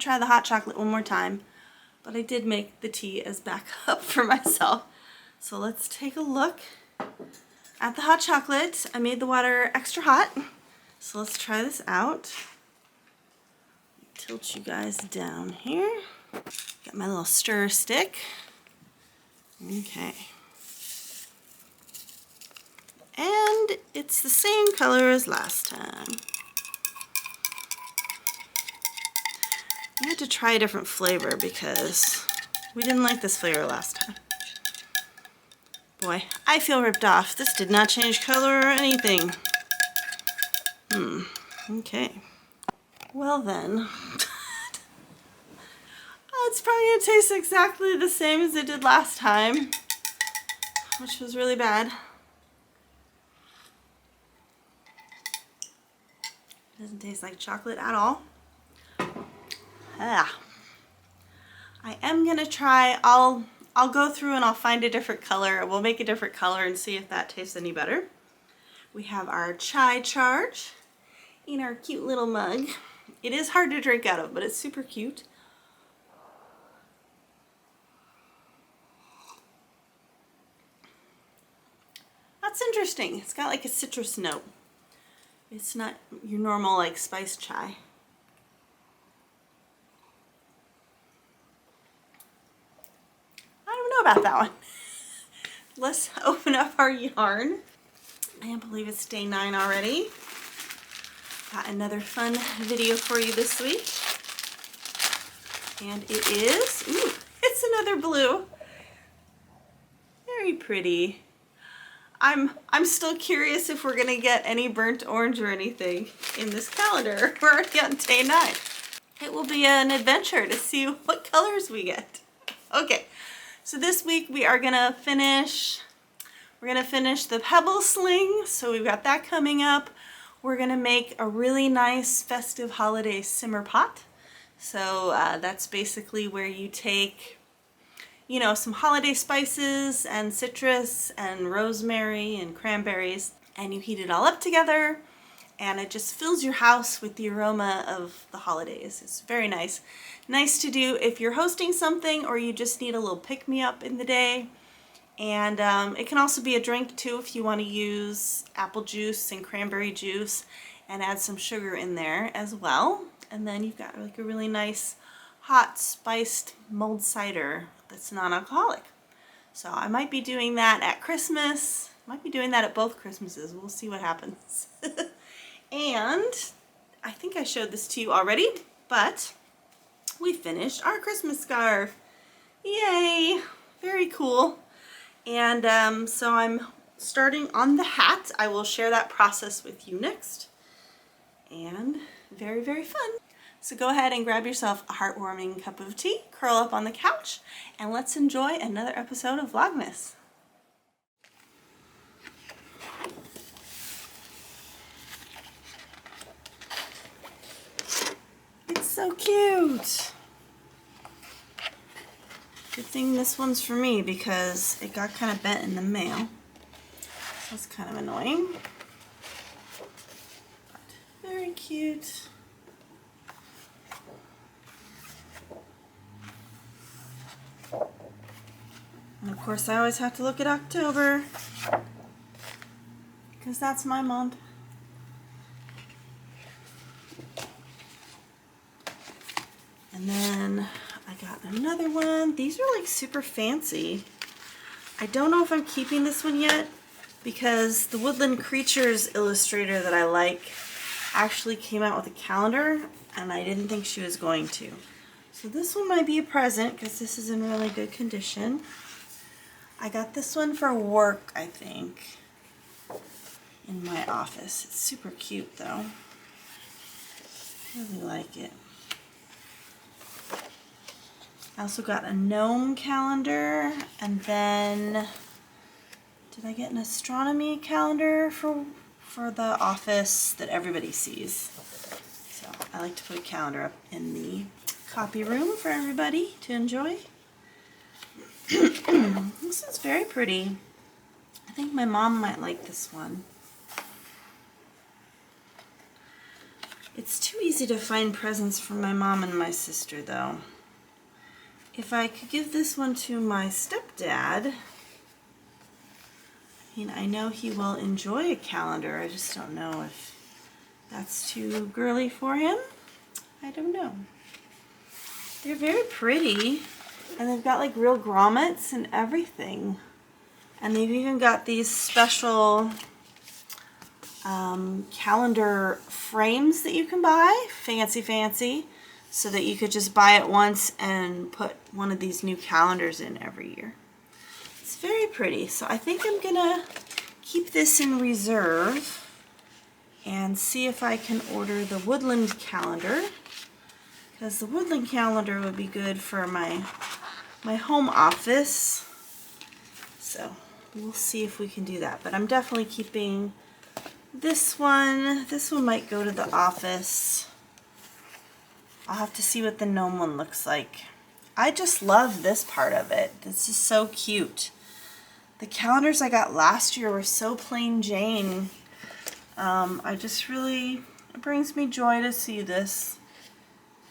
try the hot chocolate one more time, but I did make the tea as backup for myself. So let's take a look at the hot chocolate. I made the water extra hot, so let's try this out. Tilt you guys down here. Got my little stir stick. Okay. And it's the same color as last time. I had to try a different flavor because we didn't like this flavor last time. Boy, I feel ripped off. This did not change color or anything. Okay. Well then, it's probably going to taste exactly the same as it did last time, which was really bad. Doesn't taste like chocolate at all. I am going to try, I'll go through and I'll find a different color. We'll make a different color and see if that tastes any better. We have our chai charge in our cute little mug. It is hard to drink out of, but it's super cute. That's interesting. It's got like a citrus note. It's not your normal like spice chai. I don't know about that one. Let's open up our yarn. I can't believe it's day 9 already. Got another fun video for you this week. And it is, ooh, it's another blue. Very pretty. I'm still curious if we're gonna get any burnt orange or anything in this calendar. We're already on day 9. It will be an adventure to see what colors we get. Okay, so this week we are gonna finish, the Pebble Sling. So we've got that coming up. We're gonna make a really nice festive holiday simmer pot. So that's basically where you take, you know, some holiday spices and citrus and rosemary and cranberries, and you heat it all up together, and it just fills your house with the aroma of the holidays. It's very nice. Nice to do if you're hosting something or you just need a little pick-me-up in the day. And it can also be a drink too if you want to use apple juice and cranberry juice and add some sugar in there as well. And then you've got like a really nice hot spiced mulled cider that's non-alcoholic. So I might be doing that at Christmas. Might be doing that at both Christmases. We'll see what happens. And I think I showed this to you already, but we finished our Christmas scarf. Yay! Very cool. And so I'm starting on the hat. I will share that process with you next. And very, very fun. So go ahead and grab yourself a heartwarming cup of tea, curl up on the couch, and let's enjoy another episode of Vlogmas. It's so cute. Good thing this one's for me because it got kind of bent in the mail. So that's kind of annoying. But very cute. And of course I always have to look at October because that's my month. And then I got another one. These are like super fancy. I don't know if I'm keeping this one yet because the Woodland Creatures illustrator that I like actually came out with a calendar and I didn't think she was going to. So this one might be a present because this is in really good condition. I got this one for work, I think, in my office. It's super cute though. Really like it. I also got a gnome calendar, and then did I get an astronomy calendar for the office that everybody sees? So I like to put a calendar up in the copy room for everybody to enjoy. This is very pretty. I think my mom might like this one. It's too easy to find presents for my mom and my sister, though. If I could give this one to my stepdad, I know he will enjoy a calendar. I just don't know if that's too girly for him. I don't know. They're very pretty, and they've got like real grommets and everything. And they've even got these special calendar frames that you can buy, fancy, so that you could just buy it once and put one of these new calendars in every year. It's very pretty, so I think I'm gonna keep this in reserve and see if I can order the woodland calendar, because the woodland calendar would be good for my home office. So we'll see if we can do that, but I'm definitely keeping this one. This one might go to the office. I'll have to see what the gnome one looks like. I just love this part of it. This is so cute. The calendars I got last year were so plain Jane. It brings me joy to see this,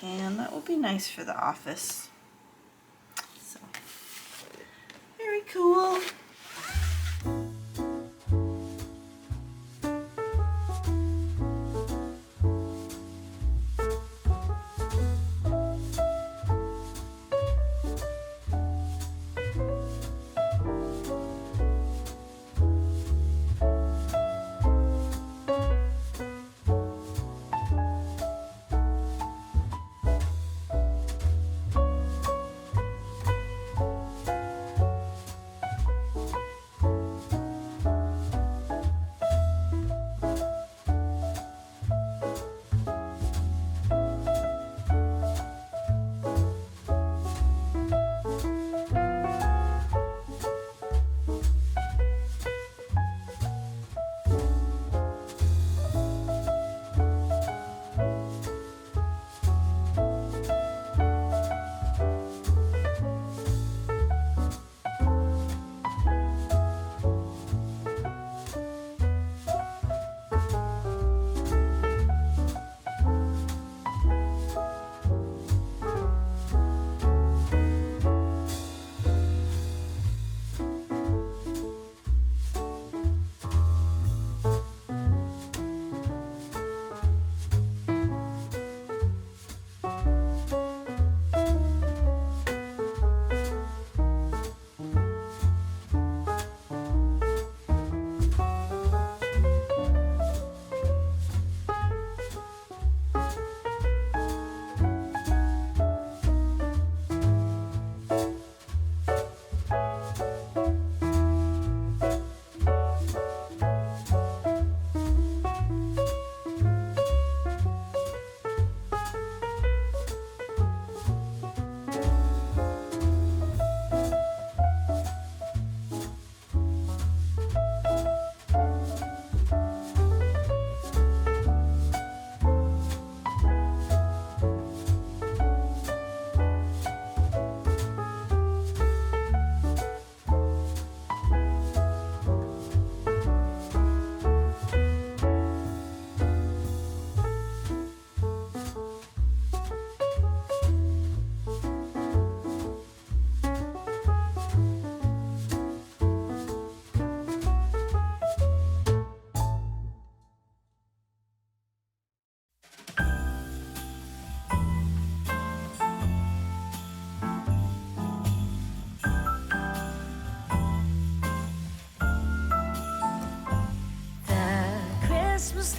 and that will be nice for the office. So, very cool.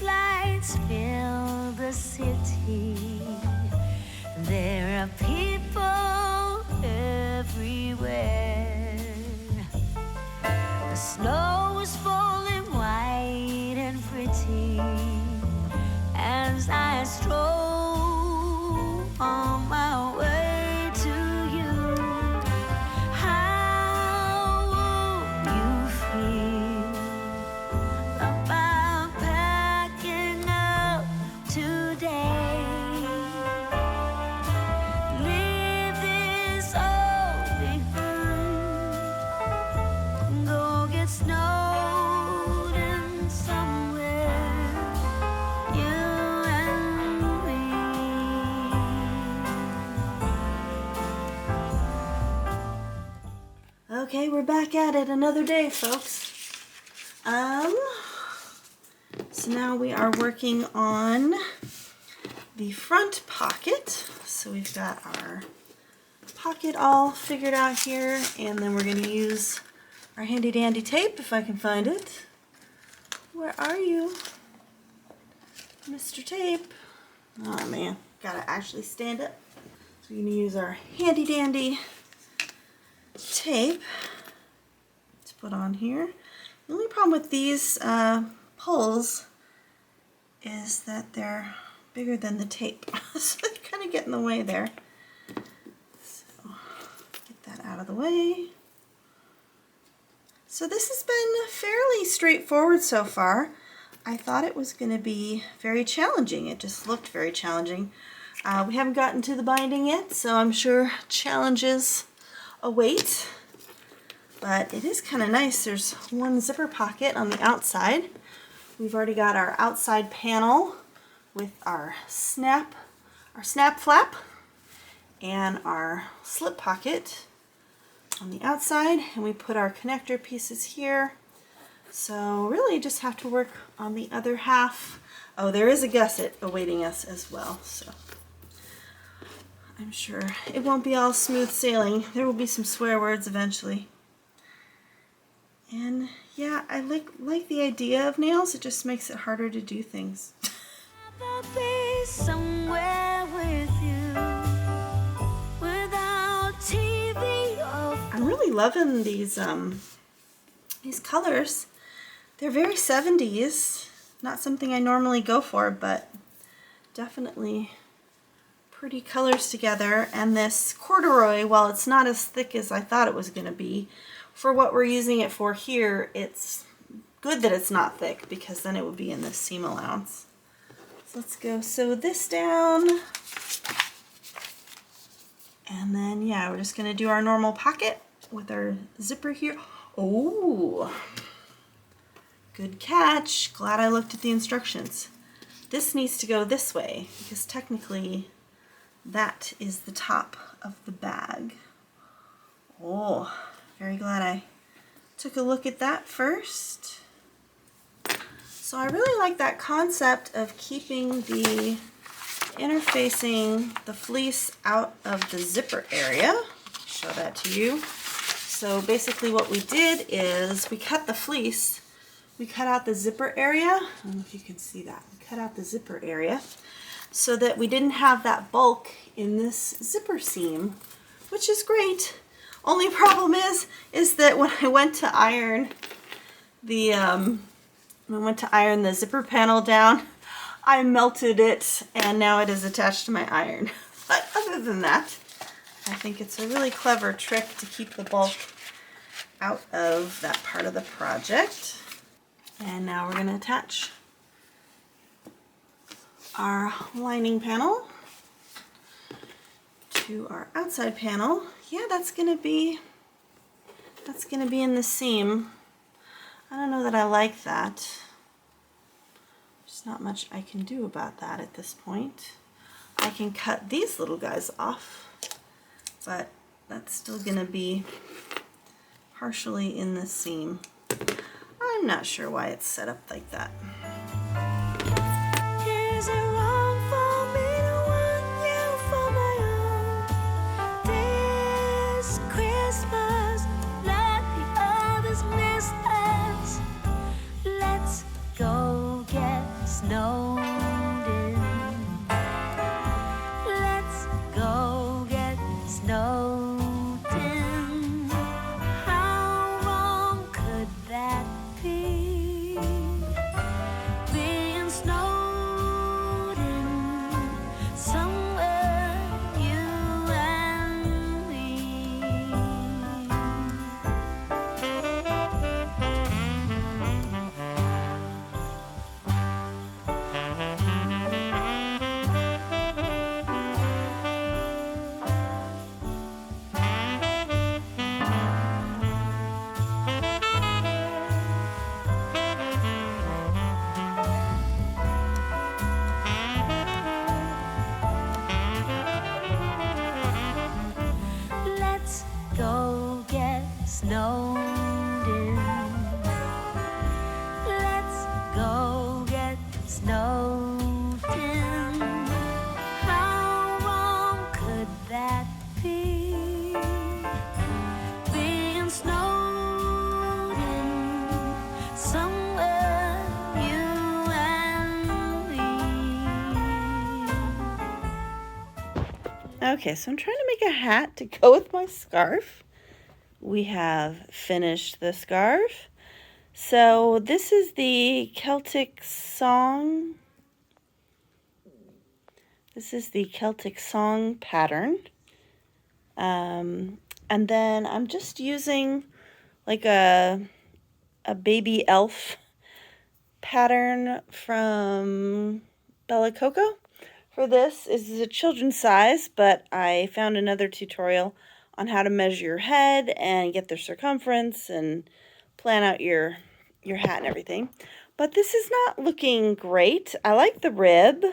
Lights fill the city. There are people everywhere. The snow is falling white and pretty as I stroll on my way to you. How will you feel about packing up today? Okay, we're back at it another day, folks. So now we are working on the front pocket. So we've got our pocket all figured out here, and then we're going to use our handy dandy tape if I can find it. Where are you, Mr. Tape? Oh man, gotta actually stand up. So we're going to use our handy dandy tape to put on here. The only problem with these pulls is that they're bigger than the tape, so they kind of get in the way there. So get that out of the way. So this has been fairly straightforward so far. I thought it was going to be very challenging. It just looked very challenging. We haven't gotten to the binding yet, so I'm sure challenges await. But it is kind of nice. There's one zipper pocket on the outside. We've already got our outside panel with our snap flap and our slip pocket on the outside, and we put our connector pieces here. So really just have to work on the other half. Oh, there is a gusset awaiting us as well, so I'm sure it won't be all smooth sailing. There will be some swear words eventually. And yeah, I like the idea of nails. It just makes it harder to do things. I'll be somewhere with you without TV or I'm really loving these colors. They're very 70s. Not something I normally go for, but definitely pretty colors together. And this corduroy, while it's not as thick as I thought it was going to be, for what we're using it for here, it's good that it's not thick, because then it would be in the seam allowance. So let's go sew this down. And then, yeah, we're just going to do our normal pocket with our zipper here. Oh, good catch. Glad I looked at the instructions. This needs to go this way, because technically that is the top of the bag. Oh, very glad I took a look at that first. So I really like that concept of keeping the interfacing the fleece out of the zipper area. Show that to you. So basically what we did is we cut the fleece, we cut out the zipper area. I don't know if you can see that. We cut out the zipper area so that we didn't have that bulk in this zipper seam, which is great. Only problem is that when I went to iron the zipper panel down, I melted it, and now it is attached to my iron. But other than that, I think it's a really clever trick to keep the bulk out of that part of the project. And now we're going to attach our lining panel to our outside panel. Yeah, that's gonna be in the seam. I don't know that I like that. There's not much I can do about that at this point. I can cut these little guys off, but that's still gonna be partially in the seam. I'm not sure why it's set up like that. Is it wrong for me to want you for my own? This Christmas, let the others miss us. Let's go get snowed in. Let's go get snowed in. How wrong could that be? Being snowed in somewhere, you and me. Let's go get snowed in. Let's go get snowed in. How wrong could that be? Being snowed in somewhere, you and me. Okay, so I'm trying to make a hat to go with my scarf. We have finished the scarf. So this is the Celtic song. This is the Celtic song pattern. And then I'm just using like a baby elf pattern from Bella Coco. For this is a children's size, but I found another tutorial on how to measure your head and get the circumference and plan out your hat and everything. But this is not looking great. I like the rib,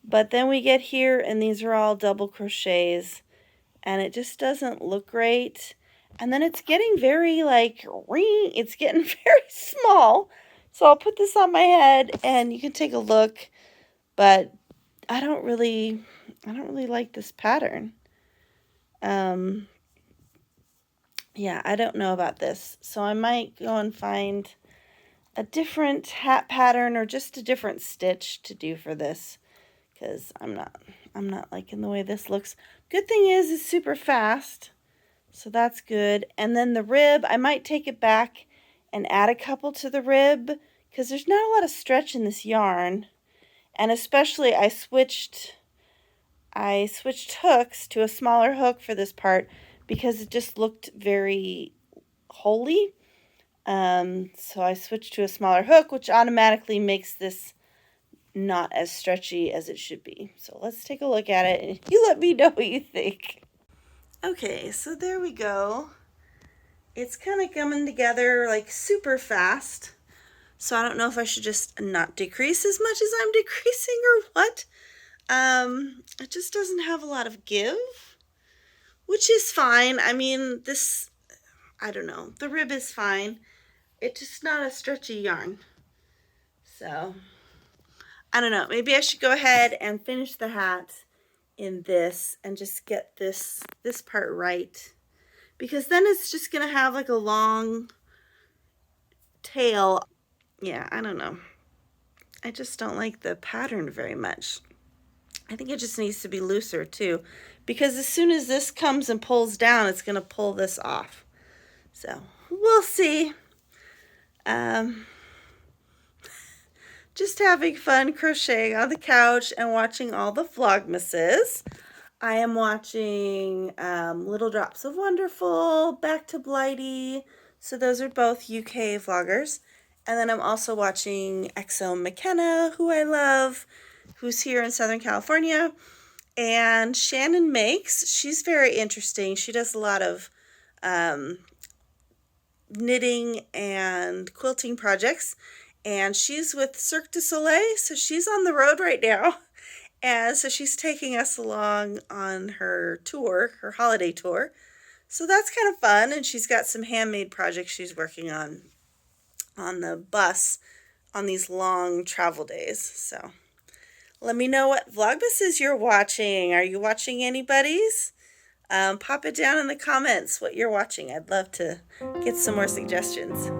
but then we get here and these are all double crochets and it just doesn't look great. And then it's getting very it's getting very small. So I'll put this on my head and you can take a look, but I don't really like this pattern. Yeah, I don't know about this. So I might go and find a different hat pattern or just a different stitch to do for this, because I'm not liking the way this looks. Good thing is it's super fast, so that's good. And then the rib, I might take it back and add a couple to the rib because there's not a lot of stretch in this yarn. And especially I switched hooks to a smaller hook for this part because it just looked very holy. So I switched to a smaller hook, which automatically makes this not as stretchy as it should be. So let's take a look at it and you let me know what you think. Okay, so there we go. It's kind of coming together like super fast. So I don't know if I should just not decrease as much as I'm decreasing or what. It just doesn't have a lot of give, which is fine. I mean, I don't know. The rib is fine. It's just not a stretchy yarn. So, I don't know. Maybe I should go ahead and finish the hat in this and just get this part right. Because then it's just going to have like a long tail. Yeah, I don't know. I just don't like the pattern very much. I think it just needs to be looser too, because as soon as this comes and pulls down, it's going to pull this off. So we'll see. Just having fun crocheting on the couch and watching all the Vlogmases. I am watching Little Drops of Wonderful, Back to Blighty. So those are both UK vloggers. And then I'm also watching Exo McKenna, who I love, who's here in Southern California. And Shannon Makes, she's very interesting. She does a lot of knitting and quilting projects. And she's with Cirque du Soleil, so she's on the road right now. And so she's taking us along on her tour, her holiday tour. So that's kind of fun. And she's got some handmade projects she's working on the bus on these long travel days. So let me know what Vlogmases you're watching. Are you watching anybody's? Pop it down in the comments what you're watching. I'd love to get some more suggestions.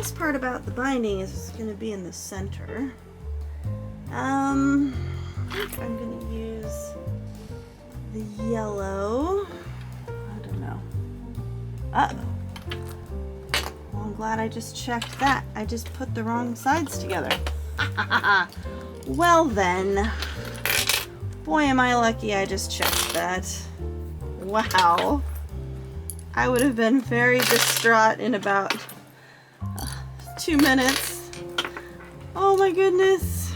hardest part about the binding is going to be in the center. I think I'm going to use the yellow. I don't know. Uh-oh. Well, I'm glad I just checked that. I just put the wrong sides together. Well then. Boy, am I lucky I just checked that. Wow. I would have been very distraught in about 2 minutes. Oh my goodness.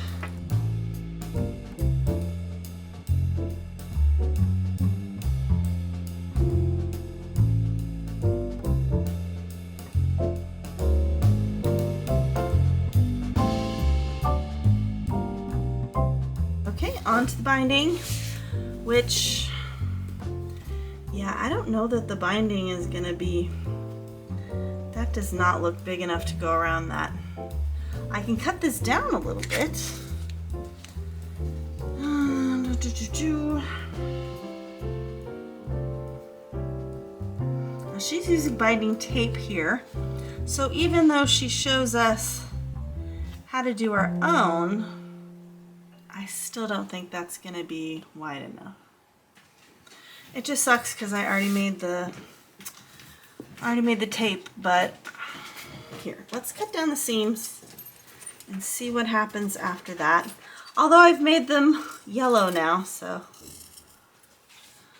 Okay, onto the binding, which, yeah, I don't know that the binding is gonna be, that does not look big enough to go around that. I can cut this down a little bit. Now she's using binding tape here. So even though she shows us how to do our own, I still don't think that's gonna be wide enough. It just sucks because I already made the tape, but here, let's cut down the seams and see what happens after that. Although I've made them yellow now, so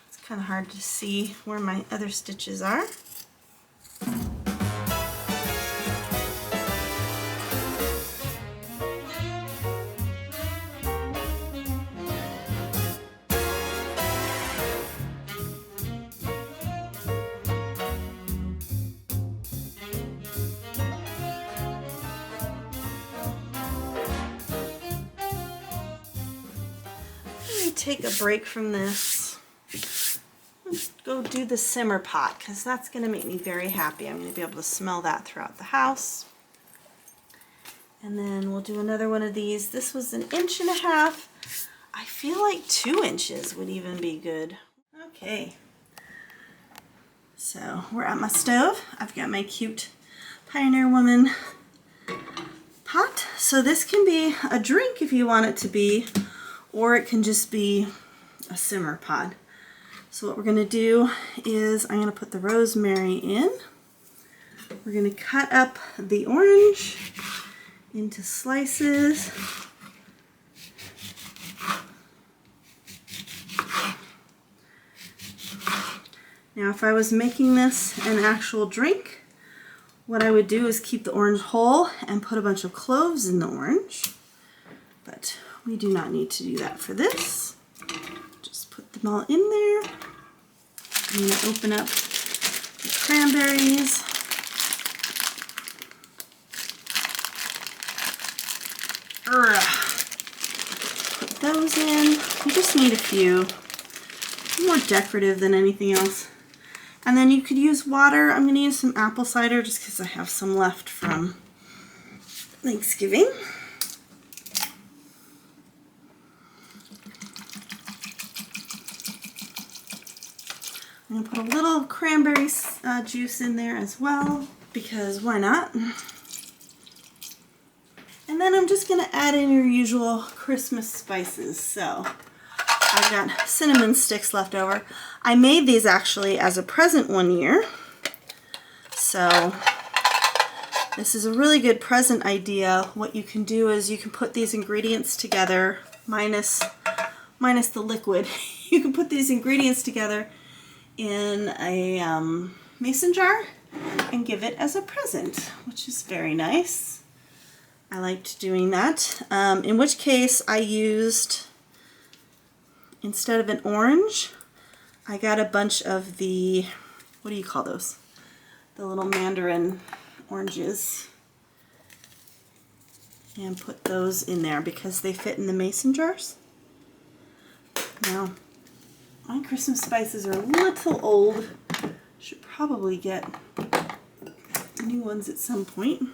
it's kind of hard to see where my other stitches are. Take a break from this. Let's go do the simmer pot because that's going to make me very happy. I'm going to be able to smell that throughout the house. And then we'll do another one of these. This was 1.5 inches. I feel like 2 inches would even be good. Okay. So we're at my stove. I've got my cute Pioneer Woman pot. So this can be a drink if you want it to be, or it can just be a simmer pot. So what we're going to do is I'm going to put the rosemary in. We're going to cut up the orange into slices. Now if I was making this an actual drink, what I would do is keep the orange whole and put a bunch of cloves in the orange. But we do not need to do that for this. Just put them all in there. I'm going to open up the cranberries. Put those in. You just need a few. More decorative than anything else. And then you could use water. I'm going to use some apple cider just because I have some left from Thanksgiving. I'm going to put a little cranberry juice in there as well, because why not? And then I'm just going to add in your usual Christmas spices. So I've got cinnamon sticks left over. I made these actually as a present one year. So this is a really good present idea. What you can do is you can put these ingredients together, minus the liquid. You can put these ingredients together in a mason jar and give it as a present, which is very nice. I liked doing that. In which case I used, instead of an orange, I got a bunch of the, what do you call those? The little mandarin oranges. And put those in there because they fit in the mason jars. Now, my Christmas spices are a little old. Should probably get new ones at some point.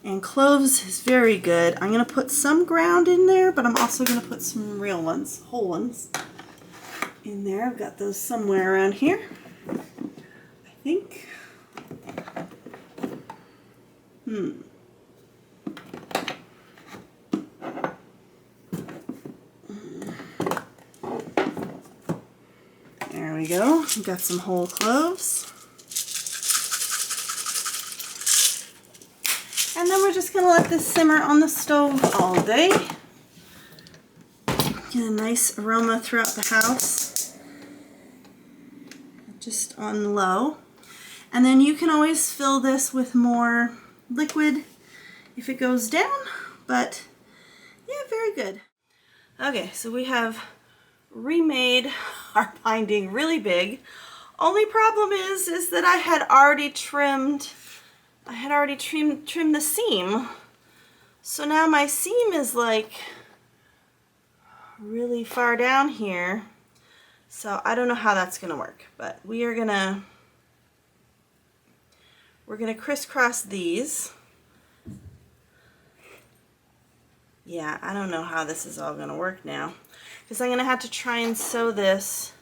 And cloves is very good. I'm going to put some ground in there, but I'm also going to put some real ones, whole ones, in there. I've got those somewhere around here, I think. There we go. We've got some whole cloves. And then we're just going to let this simmer on the stove all day. Get a nice aroma throughout the house. Just on low. And then you can always fill this with more liquid if it goes down. But yeah, very good. Okay, so we have remade our binding really big. Only problem is that I had already trimmed the seam. So now my seam is like really far down here. So I don't know how that's gonna work, but we're gonna crisscross these. Yeah, I don't know how this is all gonna work now, because I'm gonna have to try and sew this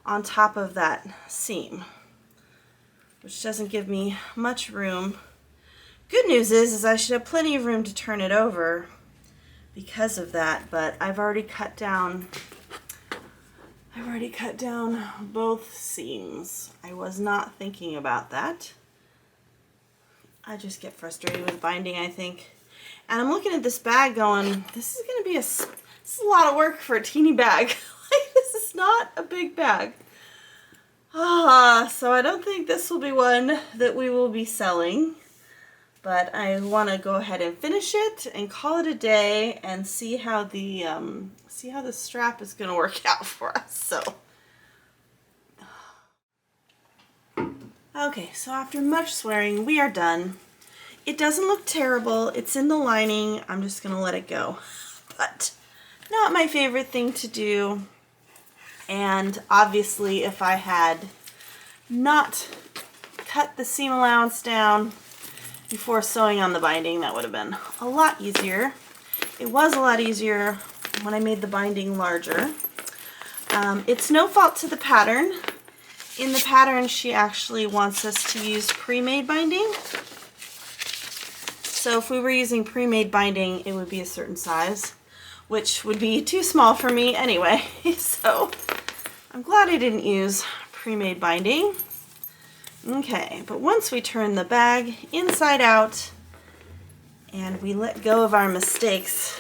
on top of that seam, which doesn't give me much room. Good news is I should have plenty of room to turn it over because of that, but I've already cut down both seams. I was not thinking about that. I just get frustrated with binding, I think. And I'm looking at this bag going, this is gonna be this is a lot of work for a teeny bag. Like, this is not a big bag. So I don't think this will be one that we will be selling, but I want to go ahead and finish it and call it a day and see how the strap is going to work out for us. So okay, so after much swearing, we are done. It doesn't look terrible. It's in the lining. I'm just going to let it go. But not my favorite thing to do. And obviously, if I had not cut the seam allowance down before sewing on the binding, that would have been a lot easier. It was a lot easier when I made the binding larger. It's no fault to the pattern. In the pattern, she actually wants us to use pre-made binding. So if we were using pre-made binding, it would be a certain size, which would be too small for me anyway. So I'm glad I didn't use pre-made binding. Okay, but once we turn the bag inside out and we let go of our mistakes,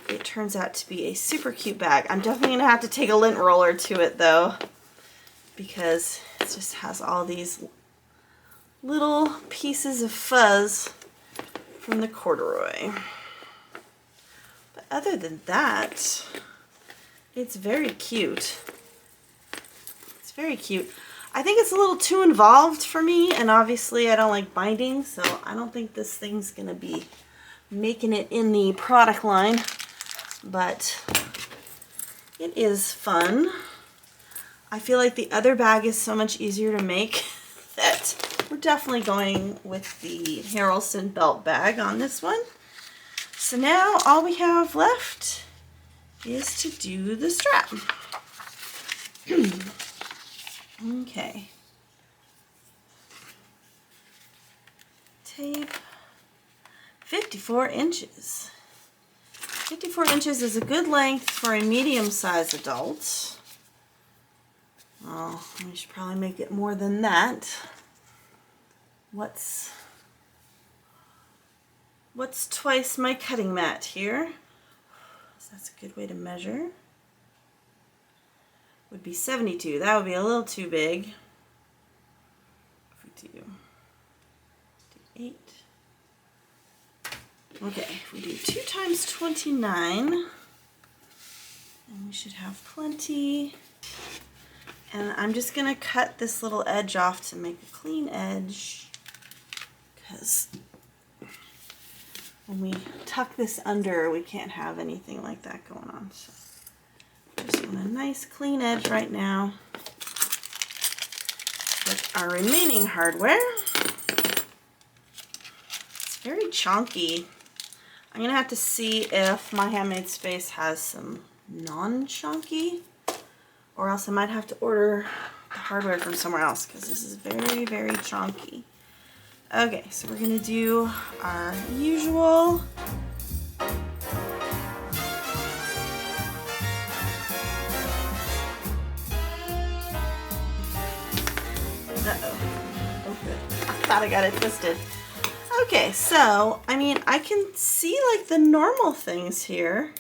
it turns out to be a super cute bag. I'm definitely gonna have to take a lint roller to it though, because it just has all these little pieces of fuzz from the corduroy. But other than that, it's very cute. It's very cute. I think it's a little too involved for me, and obviously I don't like binding, so I don't think this thing's gonna be making it in the product line, but it is fun. I feel like the other bag is so much easier to make that we're definitely going with the Harrelson belt bag on this one. So now all we have left is to do the strap. Okay. Tape. 54 inches. 54 inches is a good length for a medium-sized adult. Oh, we should probably make it more than that. What's twice my cutting mat here? So that's a good way to measure. Would be 72. That would be a little too big. If we do 8. Okay, if we do 2 times 29, and we should have plenty. And I'm just gonna cut this little edge off to make a clean edge, because when we tuck this under, we can't have anything like that going on. So just want a nice clean edge right now with our remaining hardware. It's very chunky. I'm gonna have to see if my Handmade Space has some non-chunky, or else I might have to order the hardware from somewhere else, because this is very, very chunky. Okay, so we're gonna do our usual. I thought I got it twisted. Okay, so, I mean, I can see like the normal things here.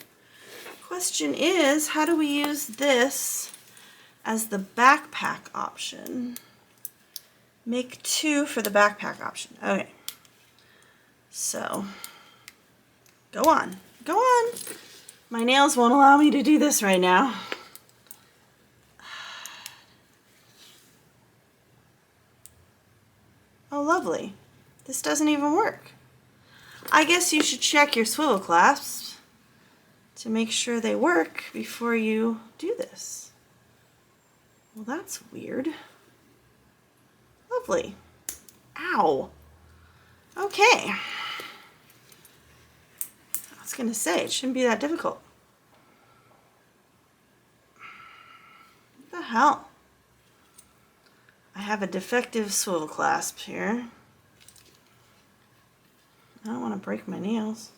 Question is, how do we use this as the backpack option? Make 2 for the backpack option. Okay. So, go on. Go on. My nails won't allow me to do this right now. Oh, lovely. This doesn't even work. I guess you should check your swivel clasps to make sure they work before you do this. Well, that's weird. Lovely. Ow. Okay. I was gonna say, it shouldn't be that difficult. What the hell? I have a defective swivel clasp here. I don't want to break my nails.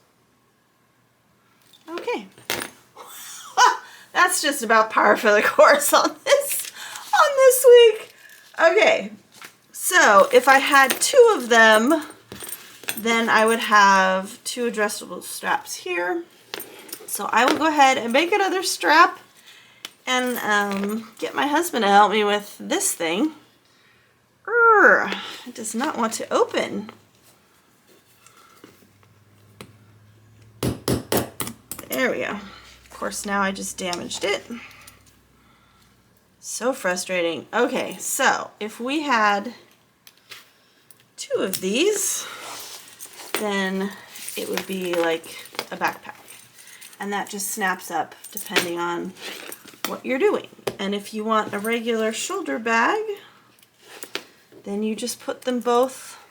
Okay. That's just about par for the course on this week. Okay. So if I had 2 of them, then I would have 2 adjustable straps here. So I will go ahead and make another strap and get my husband to help me with this thing. It does not want to open. There we go. Of course, now I just damaged it. So frustrating. Okay, so if we had 2 of these, then it would be like a backpack. And that just snaps up depending on what you're doing. And if you want a regular shoulder bag, then you just put them both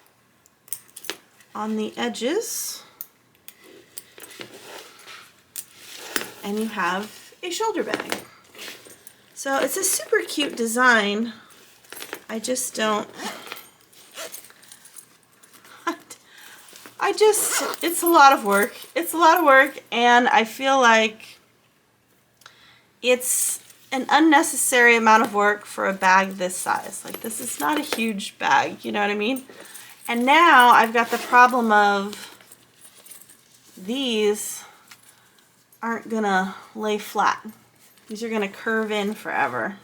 on the edges and you have a shoulder bag. So it's a super cute design. I just don't, it's a lot of work. It's a lot of work, and I feel like it's an unnecessary amount of work for a bag this size. Like, this is not a huge bag, you know what I mean? And now I've got the problem of these aren't gonna lay flat. These are gonna curve in forever.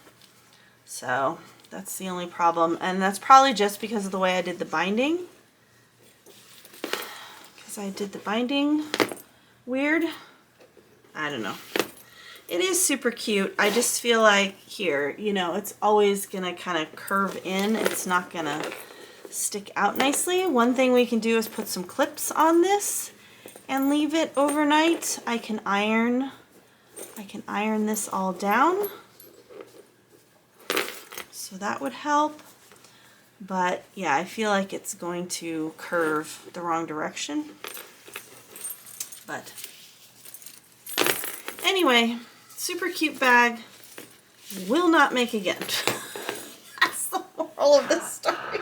So that's the only problem. And that's probably just because of the way I did the binding. Because I did the binding weird. I don't know. It is super cute. I just feel like here, you know, it's always gonna kind of curve in. It's not gonna stick out nicely. One thing we can do is put some clips on this and leave it overnight. I can iron this all down. So that would help. But yeah, I feel like it's going to curve the wrong direction. But anyway, super cute bag. Will not make again. That's the moral of the story.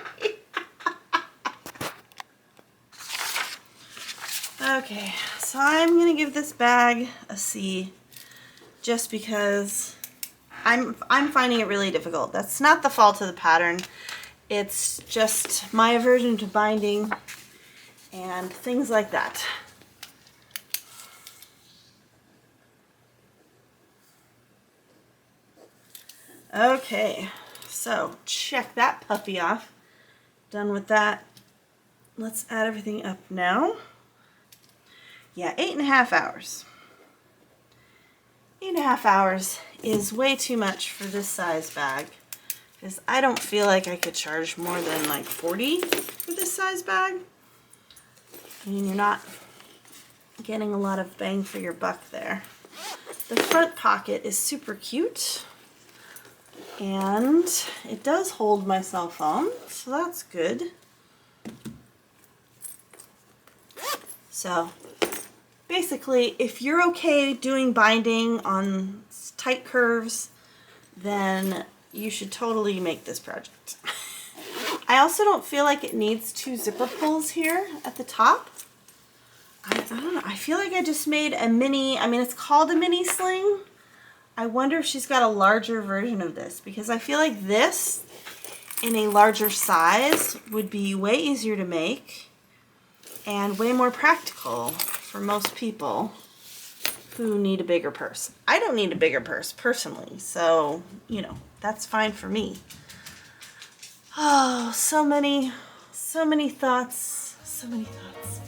Okay, so I'm gonna give this bag a C, just because I'm finding it really difficult. That's not the fault of the pattern. It's just my aversion to binding and things like that. Okay, so check that puppy off. Done with that. Let's add everything up now. Yeah, 8.5 hours. 8.5 hours is way too much for this size bag, because I don't feel like I could charge more than like $40 for this size bag. I mean, you're not getting a lot of bang for your buck there. The front pocket is super cute, and it does hold my cell phone, so that's good. So basically, if you're okay doing binding on tight curves, then you should totally make this project. I also don't feel like it needs 2 zipper pulls here at the top. I don't know. I feel like I just made a mini, I mean, it's called a mini sling. I wonder if she's got a larger version of this, because I feel like this in a larger size would be way easier to make and way more practical for most people who need a bigger purse. I don't need a bigger purse personally, so, you know, that's fine for me. Oh, so many thoughts, so many thoughts.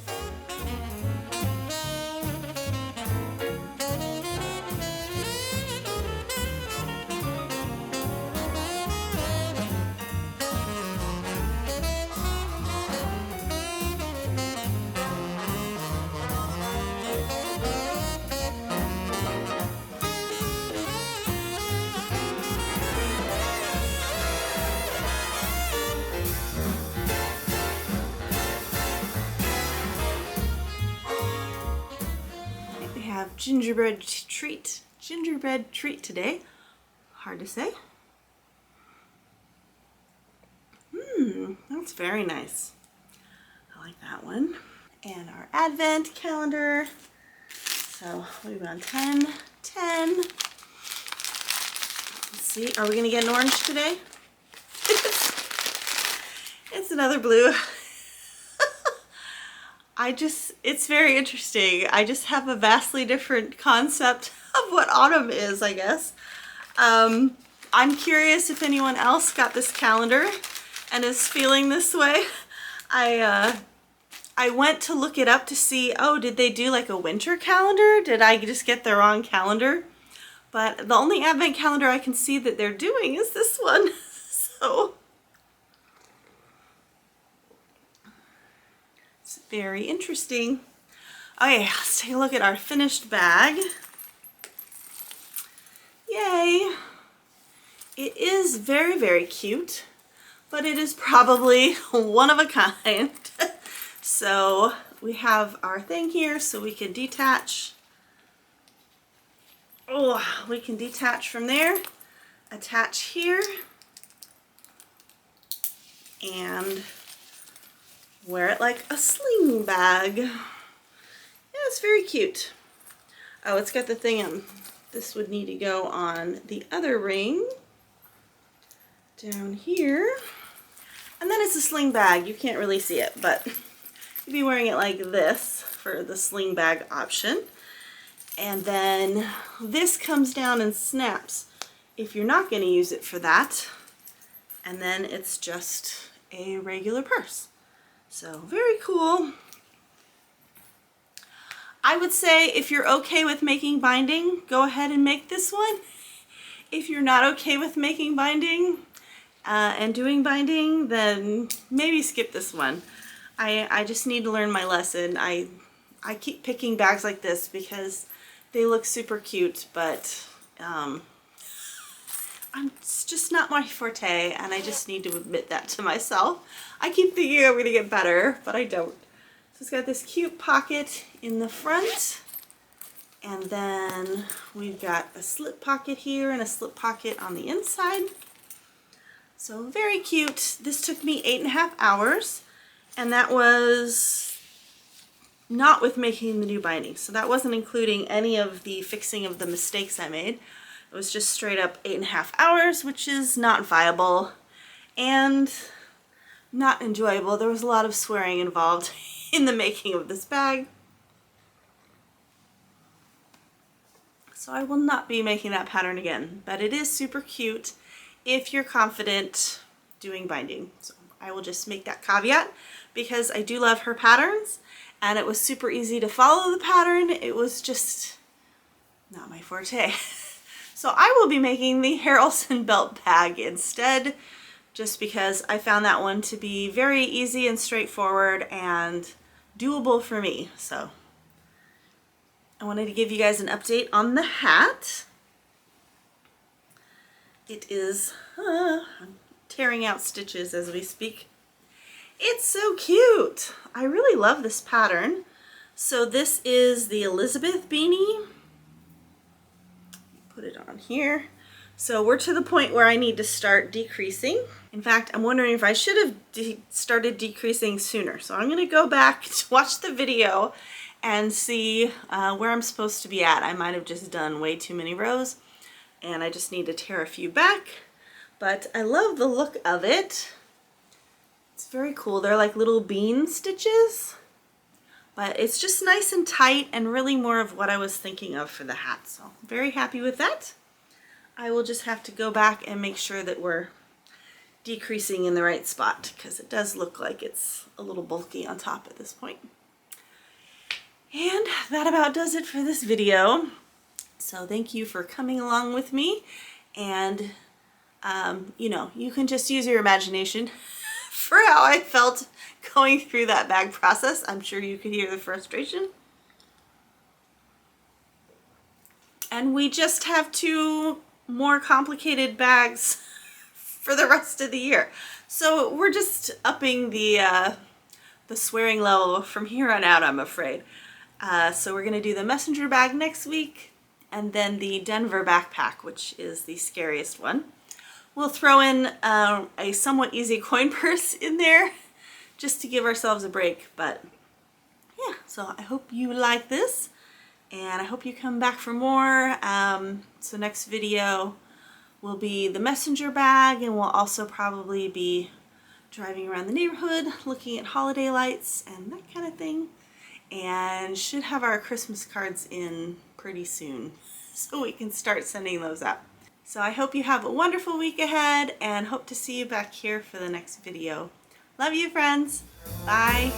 Gingerbread treat today. Hard to say. That's very nice. I like that one. And our advent calendar. So we've on 10, 10. Let's see, are we gonna get an orange today? It's another blue. It's very interesting. I just have a vastly different concept of what autumn is, I guess. I'm curious if anyone else got this calendar and is feeling this way. I went to look it up to see, oh, did they do like a winter calendar? Did I just get the wrong calendar? But the only advent calendar I can see that they're doing is this one. So it's very interesting. Okay, let's take a look at our finished bag. Yay! It is very, very cute, but it is probably one of a kind. So we have our thing here so we can detach. Oh, we can detach from there, attach here, and wear it like a sling bag. Yeah, it's very cute. Oh, it's got the thing in. This would need to go on the other ring down here. And then it's a sling bag. You can't really see it, but you'd be wearing it like this for the sling bag option. And then this comes down and snaps if you're not going to use it for that. And then it's just a regular purse. So very cool. I would say if you're okay with making binding, go ahead and make this one. If you're not okay with making binding and doing binding, then maybe skip this one. I just need to learn my lesson. I keep picking bags like this because they look super cute, but it's just not my forte, and I just need to admit that to myself. I keep thinking I'm gonna get better, but I don't. So it's got this cute pocket in the front, and then we've got a slip pocket here and a slip pocket on the inside. So very cute. This took me 8.5 hours, and that was not with making the new binding. So that wasn't including any of the fixing of the mistakes I made. It was just straight up 8.5 hours, which is not viable and not enjoyable. There was a lot of swearing involved in the making of this bag. So I will not be making that pattern again, but it is super cute if you're confident doing binding. So I will just make that caveat because I do love her patterns, and it was super easy to follow the pattern. It was just not my forte. So I will be making the Harrelson belt bag instead, just because I found that one to be very easy and straightforward and doable for me. So I wanted to give you guys an update on the hat. It is I'm tearing out stitches as we speak. It's so cute. I really love this pattern. So this is the Elizabeth beanie. Put it on here. So we're to the point where I need to start decreasing. In fact, I'm wondering if I should have started decreasing sooner. So I'm going to go back to watch the video and see where I'm supposed to be at. I might have just done way too many rows and I just need to tear a few back. But I love the look of it. It's very cool. They're like little bean stitches. But it's just nice and tight and really more of what I was thinking of for the hat. So I'm very happy with that. I will just have to go back and make sure that we're decreasing in the right spot because it does look like it's a little bulky on top at this point. And that about does it for this video. So thank you for coming along with me. And you know, you can just use your imagination for how I felt going through that bag process. I'm sure you could hear the frustration. And we just have 2 more complicated bags for the rest of the year. So we're just upping the swearing level from here on out, I'm afraid. So we're gonna do the messenger bag next week and then the Denver backpack, which is the scariest one. We'll throw in a somewhat easy coin purse in there just to give ourselves a break. But yeah, so I hope you like this and I hope you come back for more. So next video will be the messenger bag, and we'll also probably be driving around the neighborhood looking at holiday lights and that kind of thing, and should have our Christmas cards in pretty soon so we can start sending those out. So I hope you have a wonderful week ahead and hope to see you back here for the next video. Love you, friends. Bye.